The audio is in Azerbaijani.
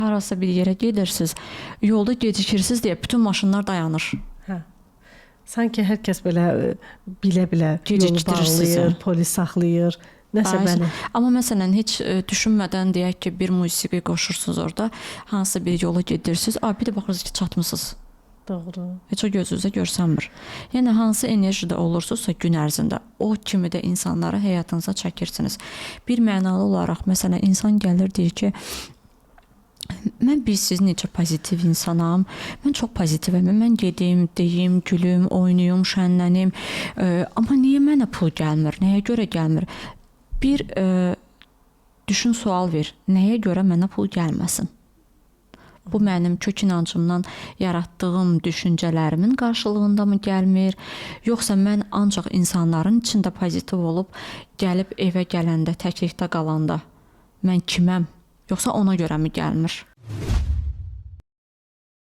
Harasa bir yerə gedirsiniz, yolda gecikirsiniz deyə bütün maşınlar dayanır. Hə. Sanki hər kəs belə bilə-bilə yolu bağlayır, polis saxlayır. Nəsə belə. Amma məsələn heç düşünmədən deyək ki, bir musiqi qoşursunuz orada, hansısa bir yola gedirsiniz, bir də baxırsınız ki, çatmısınız. Doğru. Heç o gözünüzə görsənmir. Yəni hansı enerjide olursunuzsa gün ərzində o kimi də insanları həyatınıza çəkirsiniz. Bir mənalı olaraq məsələn insan gəlir deyir ki, mən siz necə pozitiv insanam, mən çox pozitivəm, mən gedim, deyim, gülüm, oynayım, şənlənim, amma niyə mənə pul gəlmir, nəyə görə gəlmir? Bir düşün, sual ver, nəyə görə mənə pul gəlməsin? Bu mənim kök inancımdan yaratdığım düşüncələrimin qarşılığında mı gəlmir? Yoxsa mən ancaq insanların içində pozitiv olub, gəlib evə gələndə, təklikdə qalanda mən kiməm? Yoxsa ona görə mi gəlmir?